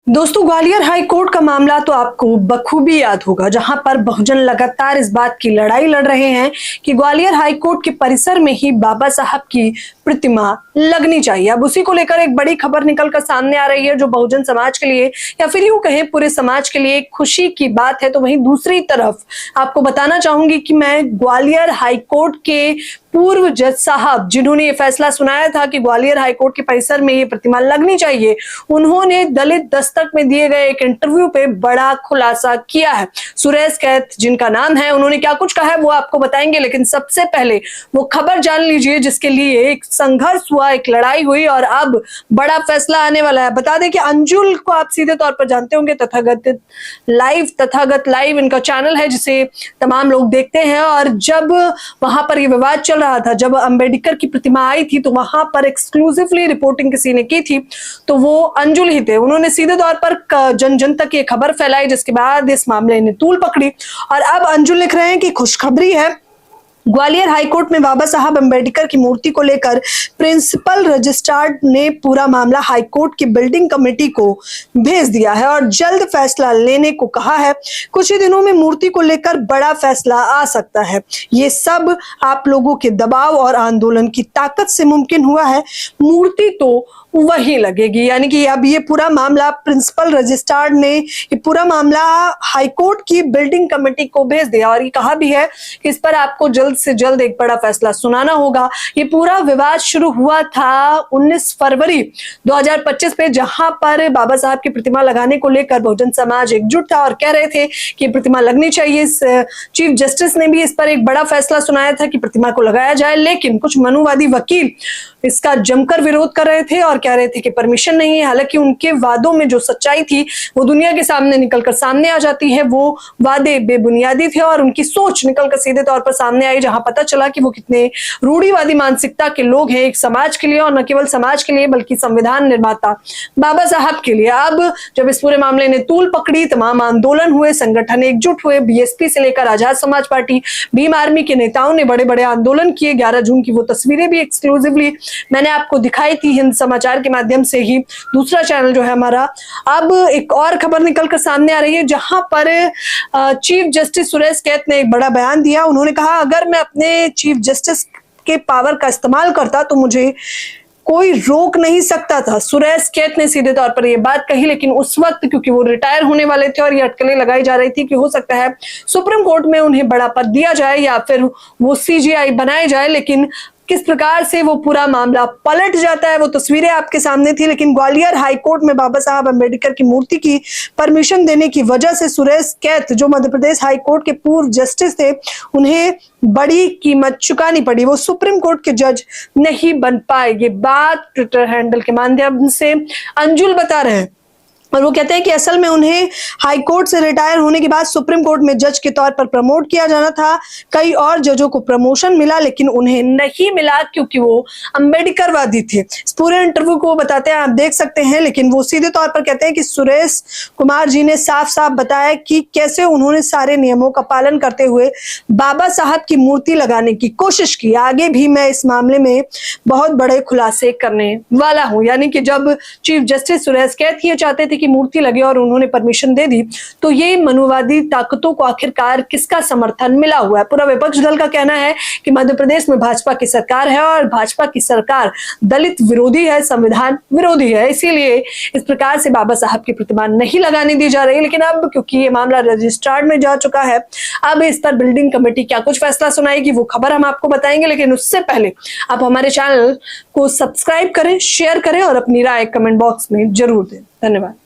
दोस्तों, Gwalior high court का मामला तो आपको बखूबी याद होगा, जहां पर बहुजन लगातार इस बात की लड़ाई लड़ रहे हैं कि ग्वालियर हाई कोर्ट के परिसर में ही बाबा साहब की प्रतिमा लगनी चाहिए। अब उसी को लेकर एक बड़ी खबर निकलकर सामने आ रही है, जो बहुजन समाज के लिए या फिर यूं कहें पूरे समाज के लिए खुशी की बात है। तो वहीं दूसरी तरफ आपको बताना चाहूंगी कि मैं ग्वालियर हाई कोर्ट के पूर्व जज साहब, जिन्होंने ये फैसला सुनाया था कि ग्वालियर हाई कोर्ट के परिसर में ये प्रतिमा लगनी चाहिए, उन्होंने दलित दस्तक में दिए गए एक इंटरव्यू पे बड़ा खुलासा किया है। सुरेश कैथ जिनका नाम है, उन्होंने क्या कुछ कहा है वो आपको बताएंगे, लेकिन सबसे पहले वो खबर जान लीजिए जिसके लिए एक संघर्ष हुआ, एक लड़ाई हुई और अब बड़ा फैसला आने वाला है। बता दें कि अंजुल को आप सीधे तौर पर जानते होंगे, तथागत लाइव इनका चैनल है जिसे तमाम लोग देखते हैं। और जब वहां पर ये विवाद चल रहा था, जब अंबेडकर की प्रतिमा आई थी, तो वहां पर एक्सक्लूसिवली रिपोर्टिंग किसी ने की थी तो वो अंजुल ही थे। उन्होंने सीधे तौर पर जन जन तक ये खबर फैलाई, जिसके बाद इस मामले ने तूल पकड़ी। और अब अंजुल लिख रहे हैं कि खुशखबरी है, ग्वालियर हाईकोर्ट में बाबा साहब अंबेडकर की मूर्ति को लेकर प्रिंसिपल रजिस्ट्रार ने पूरा मामला हाईकोर्ट की बिल्डिंग कमेटी को भेज दिया है और जल्द फैसला लेने को कहा है। कुछ ही दिनों में मूर्ति को लेकर बड़ा फैसला आ सकता है। ये सब आप लोगों के दबाव और आंदोलन की ताकत से मुमकिन हुआ है। मूर्ति तो वही लगेगी, यानी कि अब ये पूरा मामला प्रिंसिपल रजिस्ट्रार ने ये पूरा मामला हाईकोर्ट की बिल्डिंग कमेटी को भेज दिया और ये कहा भी है कि इस पर आपको जल्द से जल्द एक बड़ा फैसला सुनाना होगा। ये पूरा विवाद शुरू हुआ था 19 फरवरी 2025 पे, जहां पर बाबा साहब की प्रतिमा लगाने को लेकर बहुजन समाज एकजुट था और कह रहे थे कि प्रतिमा लगनी चाहिए। चीफ जस्टिस ने भी इस पर एक बड़ा फैसला सुनाया था कि प्रतिमा को लगाया जाए, लेकिन कुछ मनुवादी वकील इसका जमकर विरोध कर रहे थे और कह रहे थे कि परमिशन नहीं है। हालांकि उनके वादों में जो सच्चाई थी वो दुनिया के सामने निकलकर सामने आ जाती है। वो वादे बेबुनियादी थे और उनकी सोच निकलकर सीधे तौर पर सामने आई, जहां पता चला कि वो कितने रूढ़िवादी मानसिकता के लोग हैं एक समाज के लिए, और न केवल समाज के लिए बल्कि संविधान निर्माता बाबा साहब के लिए। अब जब इस पूरे मामले ने तूल पकड़ी, तमाम आंदोलन हुए, संगठन एकजुट हुए, बीएसपी से लेकर आजाद समाज पार्टी, भीम आर्मी के नेताओं ने बड़े बड़े आंदोलन किए। 11 जून की वो तस्वीरें भी एक्सक्लूसिवली मैंने आपको दिखाई थी हिंद समाचार के माध्यम से ही, दूसरा चैनल जो है हमारा। अब एक और खबर निकलकर सामने आ रही है, जहां पर चीफ जस्टिस सुरेश कैथ ने एक बड़ा बयान दिया। उन्होंने कहा, अगर मैं अपने चीफ जस्टिस के पावर का इस्तेमाल करता तो मुझे कोई रोक नहीं सकता था। सुरेश कैथ ने सीधे तौर पर यह बात कही, लेकिन उस वक्त क्योंकि वो रिटायर होने वाले थे और ये अटकलें लगाई जा रही थी कि हो सकता है सुप्रीम कोर्ट में उन्हें बड़ा पद दिया जाए या फिर वो सीजीआई बनाए जाए, लेकिन किस प्रकार से वो पूरा मामला पलट जाता है वो तस्वीरें आपके सामने थी। लेकिन ग्वालियर हाईकोर्ट में बाबा साहब अंबेडकर की मूर्ति की परमिशन देने की वजह से सुरेश कैथ, जो मध्य प्रदेश हाईकोर्ट के पूर्व जस्टिस थे, उन्हें बड़ी कीमत चुकानी पड़ी। वो सुप्रीम कोर्ट के जज नहीं बन पाए। ये बात ट्विटर हैंडल के माध्यम से अंजुल बता रहे हैं और वो कहते हैं कि असल में उन्हें हाई कोर्ट से रिटायर होने के बाद सुप्रीम कोर्ट में जज के तौर पर प्रमोट किया जाना था। कई और जजों को प्रमोशन मिला, लेकिन उन्हें नहीं मिला क्योंकि वो अंबेडकरवादी थे। इस पूरे इंटरव्यू को बताते हैं, आप देख सकते हैं। लेकिन वो सीधे तौर पर कहते हैं कि सुरेश कुमार जी ने साफ साफ बताया कि कैसे उन्होंने सारे नियमों का पालन करते हुए बाबा साहब की मूर्ति लगाने की कोशिश की। आगे भी मैं इस मामले में बहुत बड़े खुलासे करने वाला हूं। यानी कि जब चीफ जस्टिस सुरेश कैथ ये चाहते थे मूर्ति लगे और उन्होंने परमिशन दे दी, तो ये मनुवादी ताकतों को आखिरकार किसका समर्थन मिला हुआ है? पूरा विपक्ष दल का कहना है कि मध्य प्रदेश में भाजपा की सरकार है और भाजपा की सरकार दलित विरोधी है, संविधान विरोधी है, इसीलिए इस प्रकार से बाबा साहब की प्रतिमा नहीं लगाने दी जा रही। लेकिन अब क्योंकि ये मामला रजिस्ट्रार में जा चुका है, अब इस पर बिल्डिंग कमेटी क्या कुछ फैसला सुनाएगी वो खबर हम आपको बताएंगे। लेकिन उससे पहले आप हमारे चैनल को सब्सक्राइब करें, शेयर करें और अपनी राय कमेंट बॉक्स में जरूर दें। धन्यवाद।